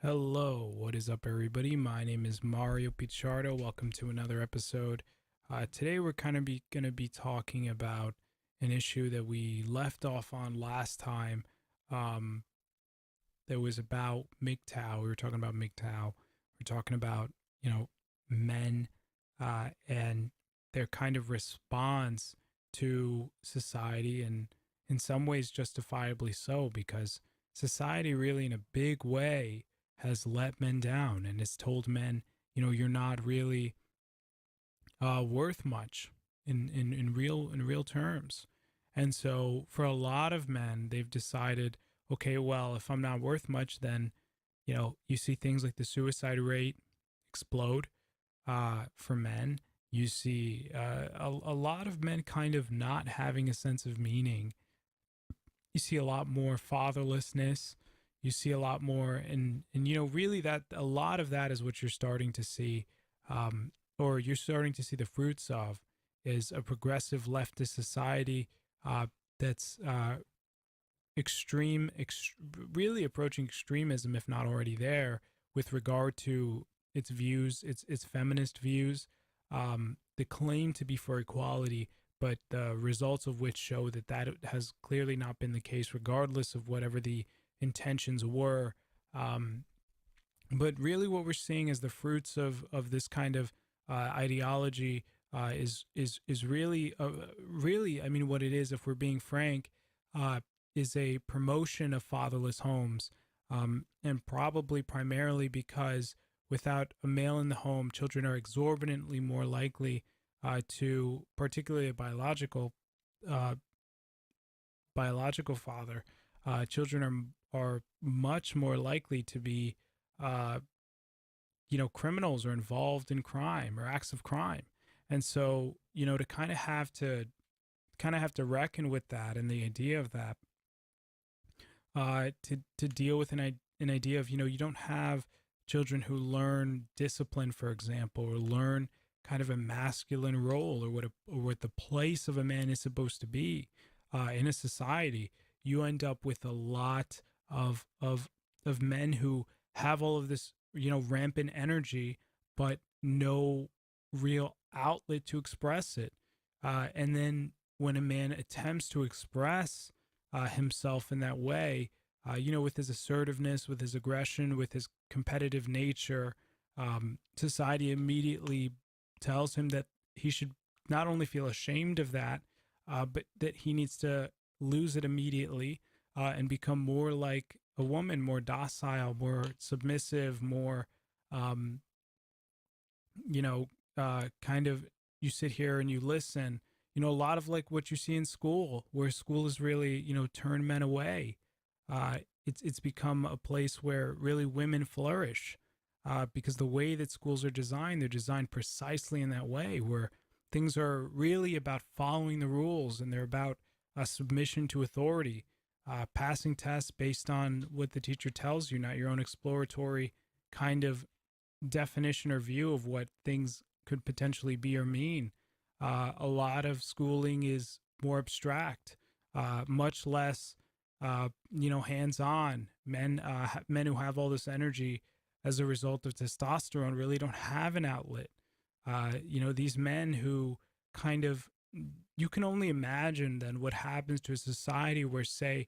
Hello, what is up, everybody? My name is Mario Pichardo. Welcome to another episode. Today, we're going to be talking about an issue that we left off on last time. Um, that was about MGTOW. We were talking about MGTOW. We're talking about men and their kind of response to society, and in some ways, justifiably so, because society really, in a big way, has let men down and has told men, you're not really worth much in real terms. And so for a lot of men, they've decided, okay, well, if I'm not worth much, then you see things like the suicide rate explode for men. You see a lot of men kind of not having a sense of meaning. You see a lot more fatherlessness. You see a lot more, and really, that a lot of that is what you're starting to see, or you're starting to see the fruits of, is a progressive leftist society that's really approaching extremism, if not already there, with regard to its views, its feminist views, the claim to be for equality, but the results of which show that has clearly not been the case, regardless of whatever the intentions were. But really, what we're seeing is the fruits of this kind of ideology is really, I mean, what it is, if we're being frank, is a promotion of fatherless homes, and probably primarily because without a male in the home, children are exorbitantly more likely to, particularly a uh, biological father, children are much more likely to be, uh, criminals or involved in crime or acts of crime. And so, to kind of have to reckon with that and the idea of that, to deal with an idea of, you don't have children who learn discipline, for example, or learn kind of a masculine role, or what the place of a man is supposed to be in a society. You end up with a lot of men who have all of this, rampant energy, but no real outlet to express it. And then when a man attempts to express himself in that way, with his assertiveness, with his aggression, with his competitive nature, society immediately tells him that he should not only feel ashamed of that, but that he needs to lose it immediately and become more like a woman, more docile, more submissive, more, um, you know, kind of, you sit here and you listen. A lot of like what you see in school, where school is really, turn men away. It's become a place where really women flourish, because the way that schools are designed, they're designed precisely in that way, where things are really about following the rules, and they're about submission to authority, passing tests based on what the teacher tells you, not your own exploratory kind of definition or view of what things could potentially be or mean. A lot of schooling is more abstract, much less, hands-on. Men who have all this energy as a result of testosterone really don't have an outlet. These men who kind of, you can only imagine then what happens to a society where, say,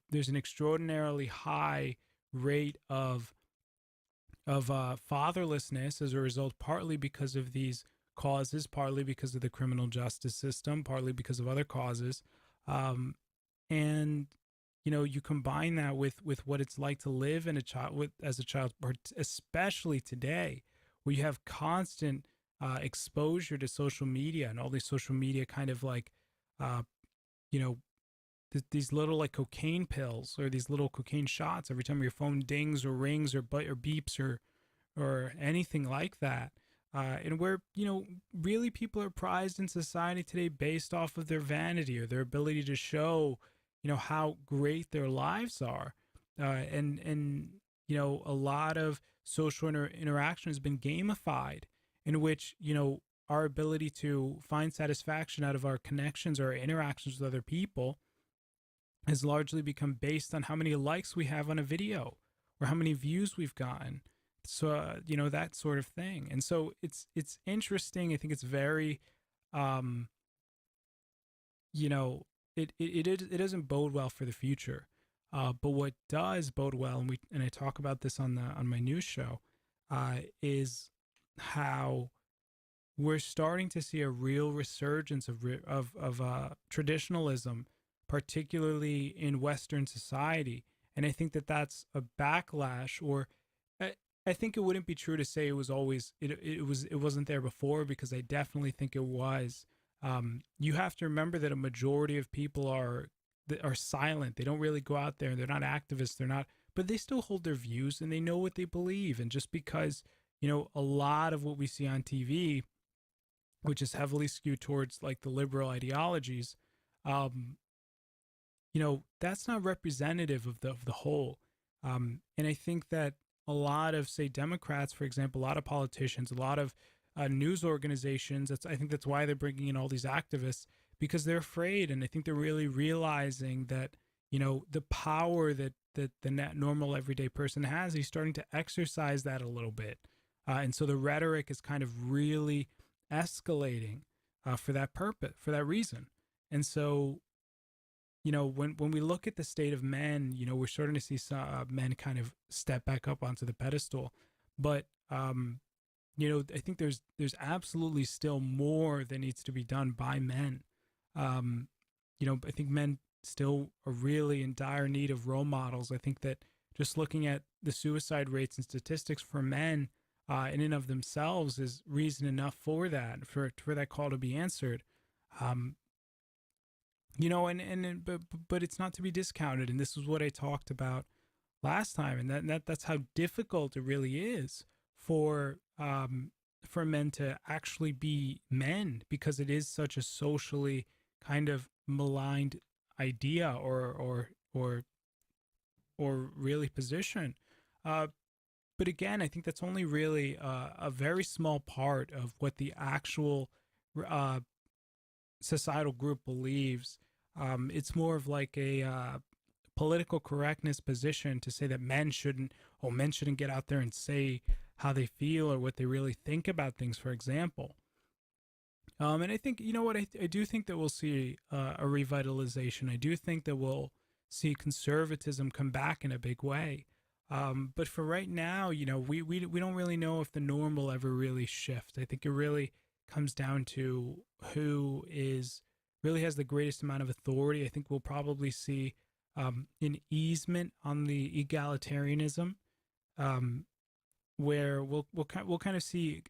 there's an extraordinarily high rate of fatherlessness as a result, partly because of these causes, partly because of the criminal justice system, partly because of other causes, and you combine that with what it's like to live in a child as a child, especially today, where you have constant exposure to social media, and all these social media kind of like, uh, you know, these little like cocaine pills, or these little cocaine shots every time your phone dings or rings or beeps or anything like that. And where, really people are prized in society today based off of their vanity or their ability to show, how great their lives are. And a lot of social interaction has been gamified, in which, our ability to find satisfaction out of our connections or our interactions with other people has largely become based on how many likes we have on a video, or how many views we've gotten. So that sort of thing. And so it's interesting. I think it's very um you know it doesn't bode well for the future. But what does bode well, and I talk about this on my news show, is how we're starting to see a real resurgence of traditionalism, particularly in Western society. And I think that that's a backlash, or I, I think it wouldn't be true to say it was always it wasn't there before, because I definitely think it was. You have to remember that a majority of people are silent. They don't really go out there. They're not activists. They're not, but they still hold their views and they know what they believe. And just because a lot of what we see on TV, which is heavily skewed towards like the liberal ideologies, um, that's not representative of the whole. And I think that a lot of, say, Democrats, for example, a lot of politicians, a lot of news organizations, I think that's why they're bringing in all these activists, because they're afraid. And I think they're really realizing that, the power that the normal everyday person has, he's starting to exercise that a little bit. And so the rhetoric is kind of really escalating for that purpose, for that reason. And so, when we look at the state of men, we're starting to see some men kind of step back up onto the pedestal. But I think there's absolutely still more that needs to be done by men. I think men still are really in dire need of role models. I think that just looking at the suicide rates and statistics for men in and of themselves is reason enough for that, for that call to be answered. Um, but it's not to be discounted. And this is what I talked about last time, and that's how difficult it really is for men to actually be men, because it is such a socially kind of maligned idea, or really position. Uh, but again, I think that's only really a very small part of what the actual uh, societal group believes. It's more of like a political correctness position to say that men shouldn't get out there and say how they feel or what they really think about things, for example. And I think, I do think that we'll see a revitalization. I do think that we'll see conservatism come back in a big way. But for right now, we don't really know if the norm will ever really shift. I think it really comes down to who is really has the greatest amount of authority. I think we'll probably see an easement on the egalitarianism, um, where we'll kind of see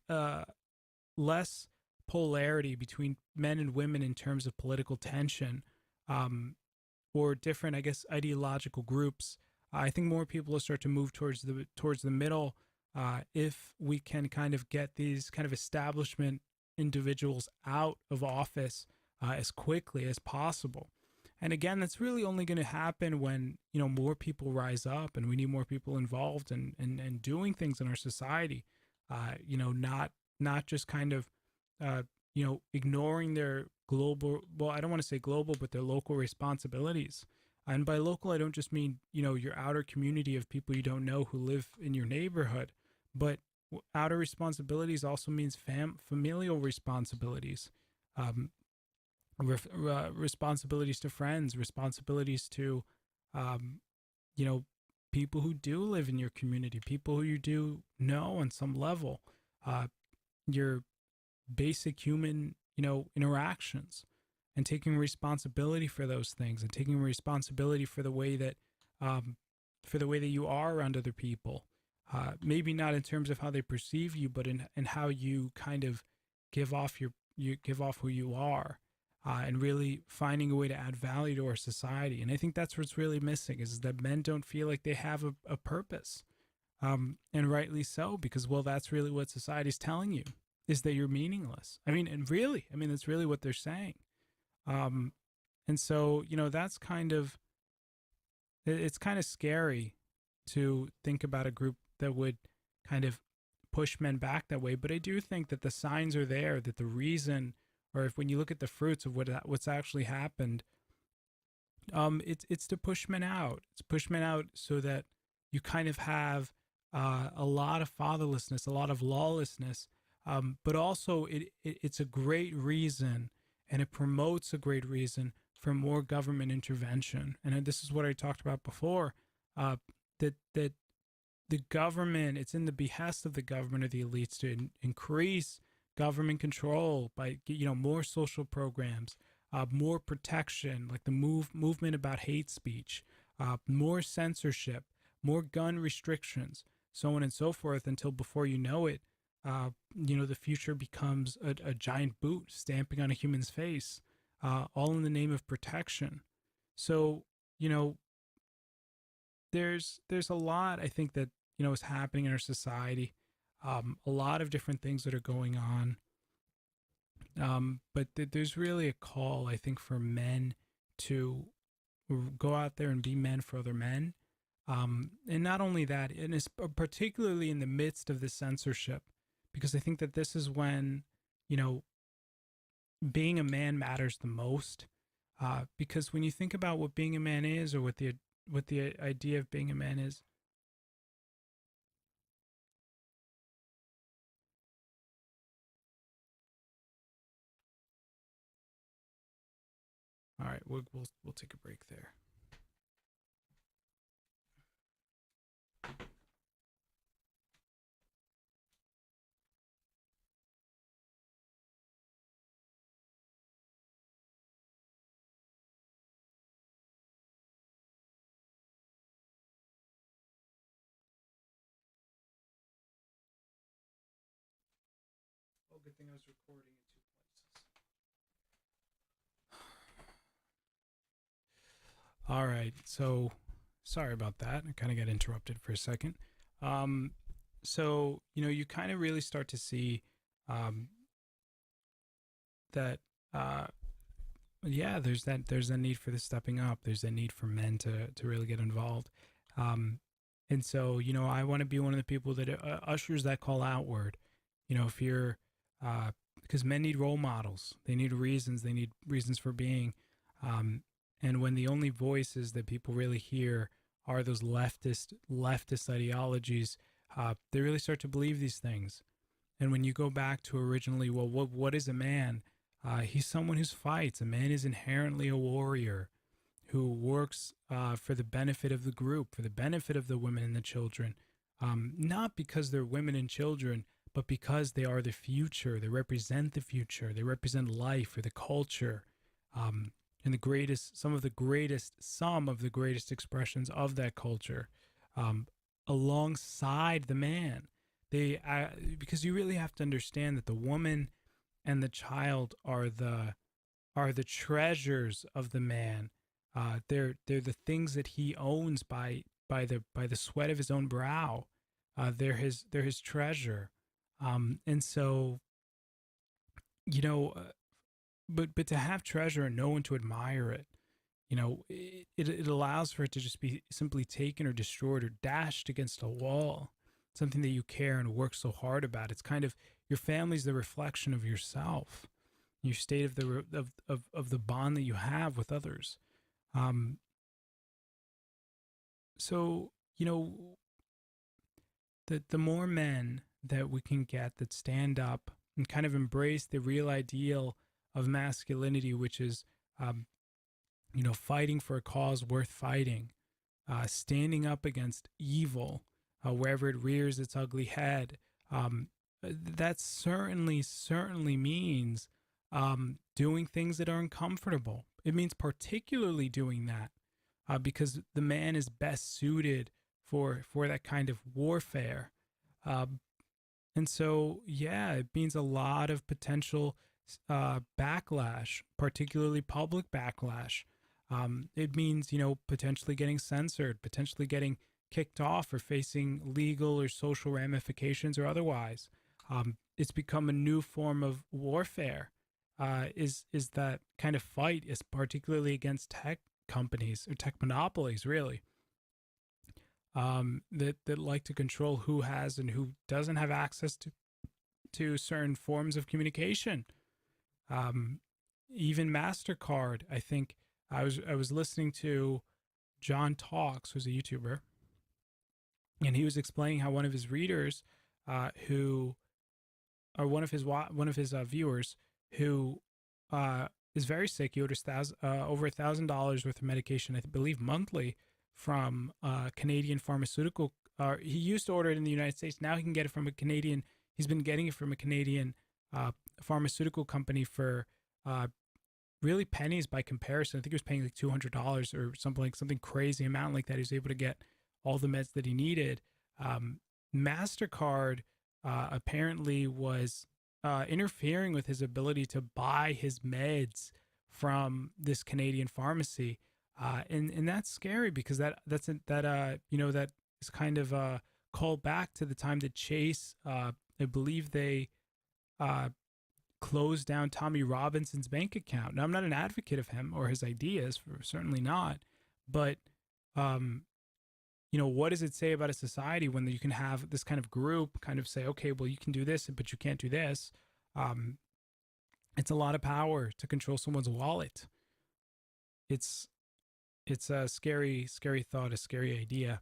less polarity between men and women in terms of political tension, um, or different, I guess, ideological groups. I think more people will start to move towards the middle, if we can kind of get these kind of establishment individuals out of office as quickly as possible. And again, that's really only going to happen when more people rise up, and we need more people involved and doing things in our society. Not just kind of ignoring their global. Well, I don't want to say global, but their local responsibilities. And by local, I don't just mean your outer community of people you don't know who live in your neighborhood, but outer responsibilities also means familial responsibilities. Um, Responsibilities to friends, responsibilities to, um, you know, people who do live in your community, people who you do know on some level, your basic human, interactions, and taking responsibility for those things, and taking responsibility for the way that, you are around other people. Maybe not in terms of how they perceive you, but in how you kind of you give off who you are, and really finding a way to add value to our society. And I think that's what's really missing, is that men don't feel like they have a purpose, and rightly so, because, well, that's really what society's telling you, is that you're meaningless. That's really what they're saying. Um, and so, that's it's kind of scary to think about a group that would kind of push men back that way. But I do think that the signs are there, that the reason, or if when you look at the fruits of what's actually happened, it's to push men out. It's push men out so that you kind of have a lot of fatherlessness, a lot of lawlessness, but also it's a great reason, and it promotes a great reason for more government intervention. And this is what I talked about before, that the government, it's in the behest of the government or the elites to increase government control by, more social programs, more protection, like the movement about hate speech, more censorship, more gun restrictions, so on and so forth, until before you know it, the future becomes a giant boot stamping on a human's face, all in the name of protection. So, there's a lot, I think, that is happening in our society. A lot of different things that are going on. But there's really a call, I think, for men to go out there and be men for other men. And not only that, and it's particularly in the midst of this censorship, because I think that this is when, being a man matters the most. Because when you think about what being a man is, or what the idea of being a man is. All right, we'll take a break there. Oh, good thing I was recording in two places. All right, so sorry about that. I kind of got interrupted for a second. Um, so you kind of really start to see um, that yeah, there's a need for the stepping up. There's a need for men to really get involved. Um, and so I want to be one of the people that ushers that call outward. If you're because men need role models, they need reasons, for being. Um, and when the only voices that people really hear are those leftist ideologies, they really start to believe these things. And when you go back to originally, well, what is a man? He's someone who fights. A man is inherently a warrior who works for the benefit of the group, for the benefit of the women and the children, not because they're women and children, but because they are the future. They represent the future. They represent life or the culture, and some of the greatest expressions of that culture, um, alongside the man. They because you really have to understand that the woman and the child are the treasures of the man. They're the things that he owns by the sweat of his own brow. They're his treasure. And so but to have treasure and no one to admire it, it allows for it to just be simply taken or destroyed or dashed against a wall. Something that you care and work so hard about. It's kind of, your family's the reflection of yourself, your state of the bond that you have with others. Um, so the more men that we can get that stand up and kind of embrace the real ideal of masculinity, which is fighting for a cause worth fighting, standing up against evil wherever it rears its ugly head. That certainly means doing things that are uncomfortable. It means particularly doing that because the man is best suited for that kind of warfare. And so, yeah, it means a lot of potential backlash, particularly public backlash. It means, potentially getting censored, potentially getting kicked off, or facing legal or social ramifications or otherwise. It's become a new form of warfare. Is that kind of fight, is particularly against tech companies or tech monopolies, really, that like to control who has and who doesn't have access to certain forms of communication. Even MasterCard, I think I was listening to John Talks, who's a YouTuber, And he was explaining how one of his readers, who or one of his viewers who is very sick. He orders over $1,000 worth of medication, I believe monthly, from Canadian pharmaceutical. He used to order it in the United States. Now he can get it from a Canadian. He's been getting it from a Canadian pharmaceutical company for really pennies by comparison. I think he was paying like $200 or something crazy amount like that. He was able to get all the meds that he needed. MasterCard apparently was interfering with his ability to buy his meds from this Canadian pharmacy, and that's scary because that is kind of called back to the time that Chase, I believe they closed down Tommy Robinson's bank account. Now, I'm not an advocate of him or his ideas, certainly not, but what does it say about a society when you can have this kind of group kind of say, okay, well, you can do this, but you can't do this? It's a lot of power to control someone's wallet. It's a scary thought, a scary idea.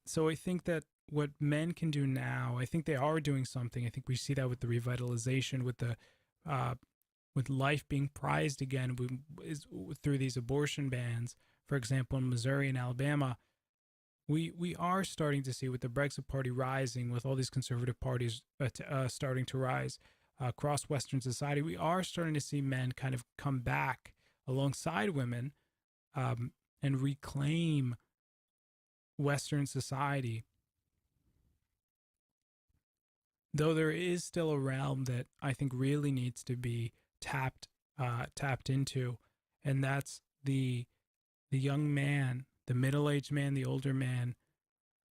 So I think that what men can do now, I think they are doing something. I think we see that with the revitalization, with life being prized again, through these abortion bans. For example, in Missouri and Alabama, we are starting to see, with the Brexit Party rising, with all these conservative parties starting to rise across Western society, we are starting to see men kind of come back alongside women and reclaim Western society. Though there is still a realm that I think really needs to be tapped into, and that's the young man, the middle-aged man, the older man,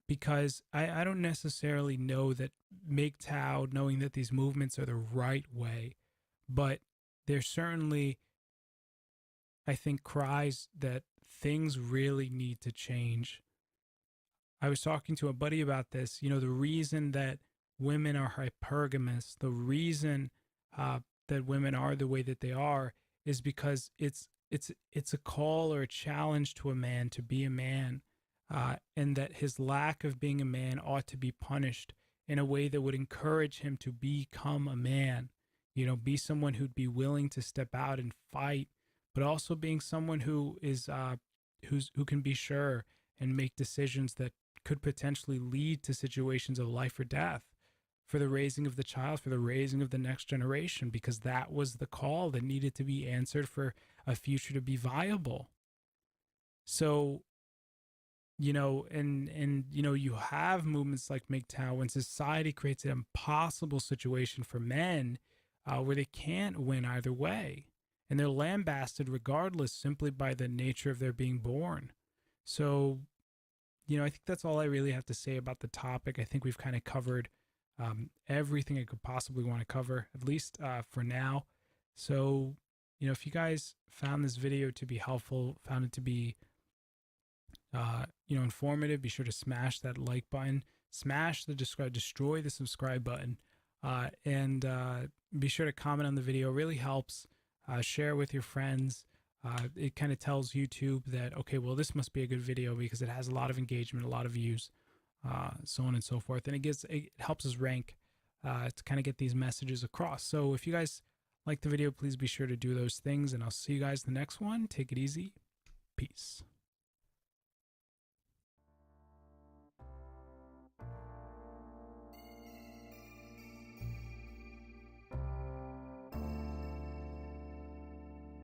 because I don't necessarily know that MGTOW, knowing that these movements are the right way, but there's certainly, I think, cries that things really need to change. I was talking to a buddy about this. The reason that women are hypergamous, the reason that women are the way that they are, is because it's a call or a challenge to a man to be a man, and that his lack of being a man ought to be punished in a way that would encourage him to become a man. Be someone who'd be willing to step out and fight, but also being someone who can be sure and make decisions that could potentially lead to situations of life or death for the raising of the child, for the raising of the next generation, because that was the call that needed to be answered for a future to be viable. So, you have movements like MGTOW when society creates an impossible situation for men where they can't win either way. And they're lambasted regardless, simply by the nature of their being born. So, I think that's all I really have to say about the topic. I think we've kind of covered everything I could possibly want to cover, at least for now. So, if you guys found this video to be helpful, found it to be, informative, be sure to smash that like button, smash the destroy the subscribe button, and be sure to comment on the video. It really helps. Share with your friends. It kind of tells YouTube that, okay, well, this must be a good video because it has a lot of engagement, a lot of views, so on and so forth. And it helps us rank to kind of get these messages across. So if you guys like the video, please be sure to do those things, and I'll see you guys in the next one. Take it easy. Peace.